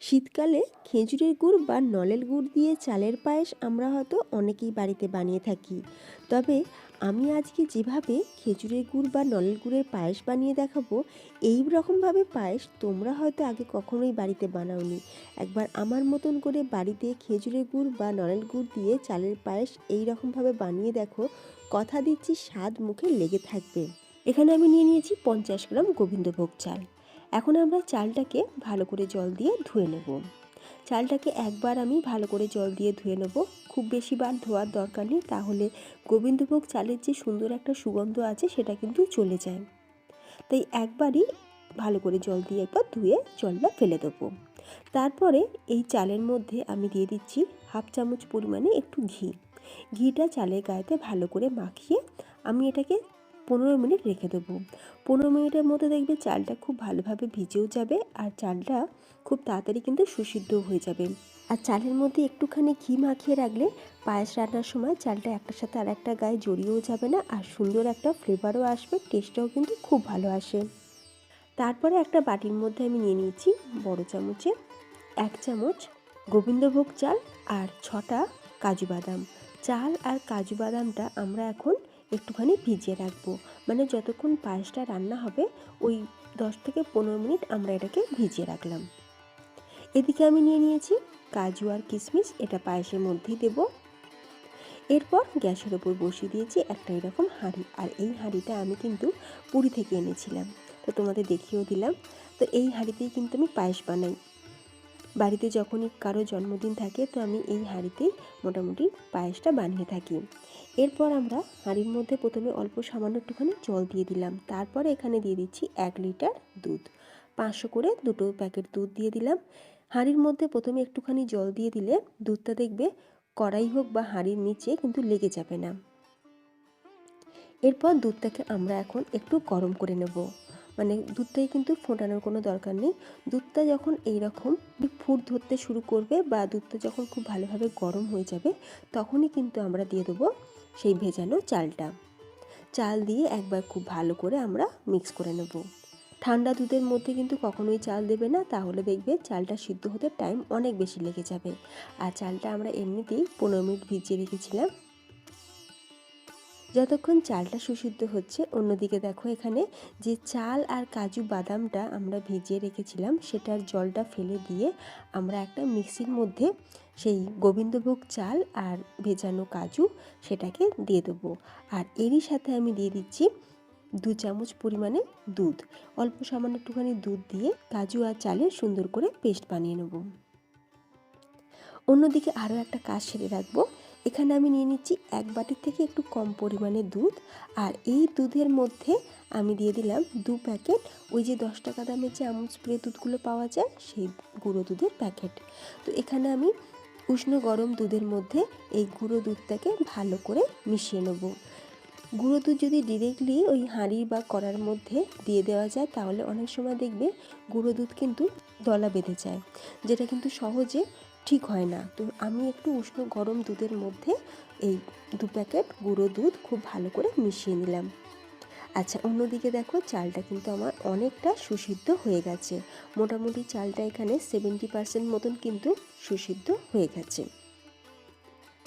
শীতকালে খেজুরের গুড় বা নলের গুড় দিয়ে চালের পায়েস আমরা হয়তো অনেকেই বাড়িতে বানিয়ে থাকি। তবে আমি আজকে যেভাবে খেজুরের গুড় বা নলের গুড়ের পায়েস বানিয়ে দেখাবো, এই রকমভাবে পায়েস তোমরা হয়তো আগে কখনোই বাড়িতে বানাওনি। একবার আমার মতন করে বাড়িতে খেজুরের গুড় বা নলের গুড় দিয়ে চালের পায়েস এই রকমভাবে বানিয়ে দেখো, কথা দিচ্ছি স্বাদ মুখে লেগে থাকবে। এখানে আমি নিয়ে নিয়েছি 50 গ্রাম গোবিন্দভোগ চাল। এখন আমরা চালটাকে ভালো করে জল দিয়ে ধুয়ে নেব। চালটাকে একবার আমি ভালো করে জল দিয়ে ধুয়ে নেব, খুব বেশি বার ধোয়ার দরকার নেই, তাহলে গোবিন্দভোগ চালের যে সুন্দর একটা সুগন্ধ আছে সেটা কিন্তু চলে যায়। তাই একবারই ভালো করে জল দিয়ে একবার ধুয়ে জলটা ফেলে দেবো। তারপরে এই চালের মধ্যে আমি দিয়ে দিচ্ছি 1/2 চামচ পরিমাণে একটু ঘি। ঘিটা চালের গায়েতে ভালো করে মাখিয়ে আমি এটাকে 15 মিনিট রেখে দেবো। 15 মিনিটের মধ্যে দেখবে চালটা খুব ভালোভাবে ভিজেও যাবে আর চালটা খুব তাড়াতাড়ি কিন্তু সুসিদ্ধ হয়ে যাবে। আর চালের মধ্যে একটুখানি ঘি মাখিয়ে রাখলে পায়েস রান্নার সময় চালটা একটার সাথে আর একটা গায়ে জড়িয়েও যাবে না, আর সুন্দর একটা ফ্লেভারও আসবে, টেস্টটাও কিন্তু খুব ভালো আসে। তারপরে একটা বাটির মধ্যে আমি নিয়ে নিয়েছি বড় চামচে 1 চামচ গোবিন্দভোগ চাল আর 6টা কাজু বাদাম। চাল আর কাজু বাদামটা আমরা এখন একটুখানি ভিজিয়ে রাখবো, মানে যতক্ষণ পায়েসটা রান্না হবে ওই 10 থেকে 15 মিনিট আমরা এটাকে ভিজিয়ে রাখলাম। এদিকে আমি নিয়ে নিয়েছি কাজু আর কিশমিশ, এটা পায়েসের মধ্যেই দেব। এরপর গ্যাসের ওপর বসিয়ে দিয়েছি একটা এরকম হাঁড়ি, আর এই হাঁড়িটা আমি কিন্তু পুরী থেকে এনেছিলাম, তো তোমাদের দেখিয়েও দিলাম। তো এই হাঁড়িতেই কিন্তু আমি পায়েস বানাই। বাড়িতে যখনই কারো জন্মদিন থাকে তো আমি এই হাঁড়িতেই মোটামুটি পায়েসটা বানিয়ে থাকি। এরপর আমরা হাঁড়ির মধ্যে প্রথমে অল্প সামান্য একটুখানি জল দিয়ে দিলাম, তারপরে এখানে দিয়ে দিচ্ছি 1 লিটার দুধ। 500 করে দুটো প্যাকেট দুধ দিয়ে দিলাম। হাঁড়ির মধ্যে প্রথমে একটুখানি জল দিয়ে দিলে দুধটা দেখবে কড়াই হোক বা হাঁড়ির নিচে কিন্তু লেগে যাবে না। এরপর দুধটাকে আমরা এখন একটু গরম করে নেব, মানে দুধটাই কিন্তু ফোটানোর কোনো দরকার নেই। দুধটা যখন এইরকম ফুট ধরতে শুরু করবে বা দুধটা যখন খুব ভালোভাবে গরম হয়ে যাবে, তখনই কিন্তু আমরা দিয়ে দেবো সেই ভেজানো চালটা। চাল দিয়ে একবার খুব ভালো করে আমরা মিক্স করে নেব। ঠান্ডা দুধের মধ্যে কিন্তু কখনোই চাল দেবে না, তাহলে দেখবে চালটা সিদ্ধ হতে টাইম অনেক বেশি লেগে যাবে। আর চালটা আমরা এমনিতেই 15 মিনিট ভিজিয়ে রেখেছিলাম। যতক্ষণ চালটা সুসিদ্ধ হচ্ছে, অন্যদিকে দেখো এখানে যে চাল আর কাজু বাদামটা আমরা ভিজিয়ে রেখেছিলাম সেটার জলটা ফেলে দিয়ে আমরা একটা মিক্সির মধ্যে সেই গোবিন্দভোগ চাল আর ভেজানো কাজু সেটাকে দিয়ে দেবো। আর এরই সাথে আমি দিয়ে দিচ্ছি 2 চামচ পরিমাণে দুধ। অল্প সামান্য একটুখানি দুধ দিয়ে কাজু আর চালের সুন্দর করে পেস্ট বানিয়ে নেব। অন্যদিকে আরও একটা কাজ সেরে রাখবো। এখানে আমি নিয়ে নিচ্ছি 1 বাটির থেকে একটু কম পরিমাণে দুধ, আর এই দুধের মধ্যে আমি দিয়ে দিলাম 2 প্যাকেট ওই যে 10 টাকা দামের যে আমুল স্প্রে দুধগুলো পাওয়া যায় সেই গুঁড়ো দুধের প্যাকেট। তো এখানে আমি উষ্ণ গরম দুধের মধ্যে এই গুঁড়ো দুধটাকে ভালো করে মিশিয়ে নেব। গুঁড়ো দুধ যদি ডিরেক্টলি ওই হাঁড়ি বা কড়ার মধ্যে দিয়ে দেওয়া যায় তাহলে অনেক সময় দেখবে গুঁড়ো দুধ কিন্তু দলা বেঁধে যায়, যেটা কিন্তু সহজে ঠিক হয় না। তো আমি একটু উষ্ণ গরম দুধের মধ্যে এই 2 প্যাকেট গুঁড়ো দুধ খুব ভালো করে মিশিয়ে নিলাম। আচ্ছা, অন্যদিকে দেখো চালটা কিন্তু আমার অনেকটা সুসিদ্ধ হয়ে গেছে। মোটামুটি চালটা এখানে 70% মতন কিন্তু সুসিদ্ধ হয়ে গেছে।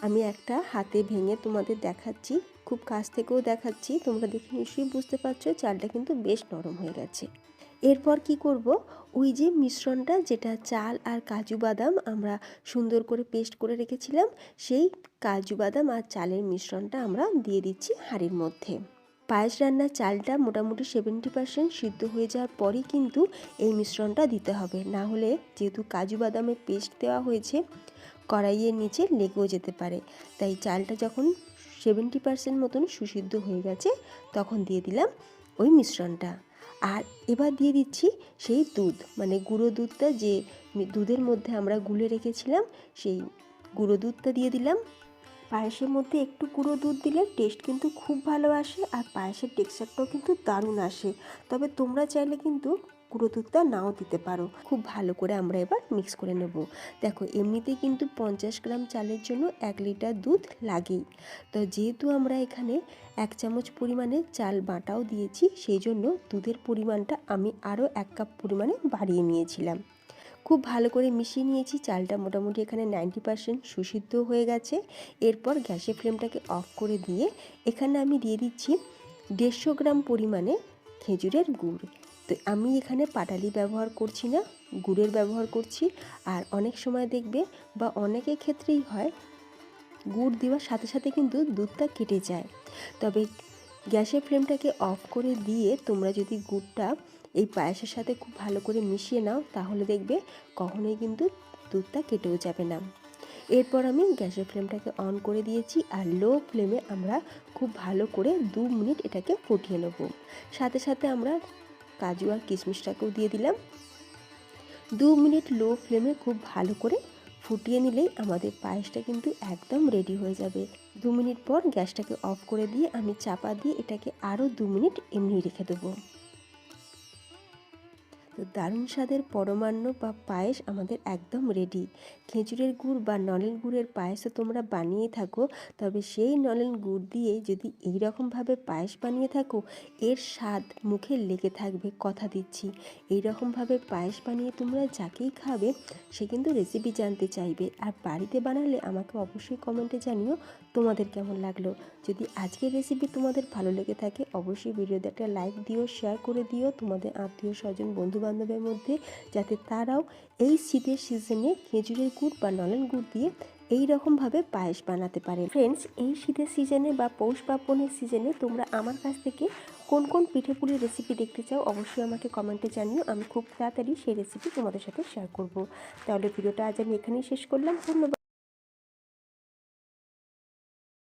আমি একটা হাতে ভেঙে তোমাদের দেখাচ্ছি, খুব কাছ থেকেও দেখাচ্ছি, তোমরা দেখে নিশ্চয়ই বুঝতে পারছো চালটা কিন্তু বেশ নরম হয়ে গেছে। এরপর কি করব, ওই যে মিশ্রণটা যেটা চাল আর কাজু বাদাম আমরা সুন্দর করে পেস্ট করে রেখেছিলাম, সেই কাজু বাদাম আর চালের মিশ্রণটা আমরা দিয়ে দিচ্ছি হাঁড়ির মধ্যে। পায়েস রান্নার চালটা মোটামুটি 70% সিদ্ধ হয়ে যাওয়ার পরই কিন্তু এই মিশ্রণটা দিতে হবে, না হলে যেহেতু কাজু বাদামের পেস্ট দেওয়া হয়েছে কড়াইয়ের নিচে লেগেও যেতে পারে। তাই চালটা যখন 70% মতন সুসিদ্ধ হয়ে গেছে তখন দিয়ে দিলাম ওই মিশ্রণটা। আর এবার দিয়ে দিচ্ছি সেই দুধ, মানে গুঁড়ো দুধটা যে দুধের মধ্যে আমরা গুলে রেখেছিলাম সেই গুঁড়ো দুধটা দিয়ে দিলাম। পায়েসের মধ্যে একটু গুঁড়ো দুধ দিলে টেস্ট কিন্তু খুব ভালো আসে আর পায়েসের টেক্সচারটাও কিন্তু দারুণ আসে। তবে তোমরা চাইলে কিন্তু গুঁড়ো দুধটা নাও দিতে পারো। খুব ভালো করে আমরা এবার মিক্স করে নেব। দেখো এমনিতেই কিন্তু 50 গ্রাম চালের জন্য 1 লিটার দুধ লাগেই। তো যেহেতু আমরা এখানে 1 চামচ পরিমাণে চাল বাটাও দিয়েছি, সেই জন্য দুধের পরিমাণটা আমি আরও 1 কাপ পরিমাণে বাড়িয়ে নিয়েছিলাম। খুব ভালো করে মিশিয়ে নিয়েছি। চালটা মোটামুটি এখানে 90% সুসিদ্ধ হয়ে গেছে। এরপর গ্যাসের ফ্লেমটাকে অফ করে দিয়ে এখানে আমি দিয়ে দিচ্ছি 150 গ্রাম পরিমাণে খেজুরের গুড়। তো আমি এখানে পাটালি ব্যবহার করছি না, গুড়ের ব্যবহার করছি। আর অনেক সময় দেখবে বা অনেকের ক্ষেত্রেই হয় গুড় দেওয়ার সাথে সাথে কিন্তু দুধটা কেটে যায়। তবে গ্যাসের ফ্লেমটাকে অফ করে দিয়ে তোমরা যদি গুড়টা এই পায়েসের সাথে খুব ভালো করে মিশিয়ে নাও তাহলে দেখবে কখনোই কিন্তু দুধটা কেটেও যাবে না। এরপর আমি গ্যাসের ফ্লেমটাকে অন করে দিয়েছি আর লো ফ্লেমে আমরা খুব ভালো করে 2 মিনিট এটাকে ফুটিয়ে নেব। সাথে সাথে আমরা কাজু আর কিশমিশটাকেও দিয়ে দিলাম। 2 মিনিট লো ফ্লেমে খুব ভালো করে ফুটিয়ে নিলেই আমাদের পায়েসটা কিন্তু একদম রেডি হয়ে যাবে। 2 মিনিট পর গ্যাসটাকে অফ করে দিয়ে আমি চাপা দিয়ে এটাকে আরও 2 মিনিট এমনি রেখে দেবো। তো দারুণ স্বাদের পরমান্ন বা পায়েস আমাদের একদম রেডি। খেজুরের গুড় বা নলেন গুড়ের পায়েসও তোমরা বানিয়ে থাকো, তবে সেই নলেন গুড় দিয়ে যদি এই রকমভাবে পায়েস বানিয়ে থাকো এর স্বাদ মুখে লেগে থাকবে, কথা দিচ্ছি। এই রকমভাবে পায়েস বানিয়ে তোমরা যাকেই খাবে সে কিন্তু রেসিপি জানতে চাইবে। আর বাড়িতে বানালে আমাকে অবশ্যই কমেন্টে জানিও তোমাদের কেমন লাগলো। যদি আজকের রেসিপি তোমাদের ভালো লেগে থাকে অবশ্যই ভিডিওতে একটা লাইক দিও, শেয়ার করে দিও তোমাদের আত্মীয় স্বজন বন্ধু বান্ধবের মধ্যে, যাতে তারাও এই শীতের সিজনে খেজুরের গুড় বা নলেন গুড় দিয়ে এই রকমভাবে পায়েস বানাতে পারে। ফ্রেন্ডস, এই শীতের সিজনে বা পৌষ পার্বণের সিজনে তোমরা আমার কাছ থেকে কোন কোন পিঠেপুলির রেসিপি দেখতে চাও অবশ্যই আমাকে কমেন্টে জানিও। আমি খুব তাড়াতাড়ি সেই রেসিপি তোমাদের সাথে শেয়ার করব। তাহলে ভিডিওটা আজ আমি এখানেই শেষ করলাম। ধন্যবাদ।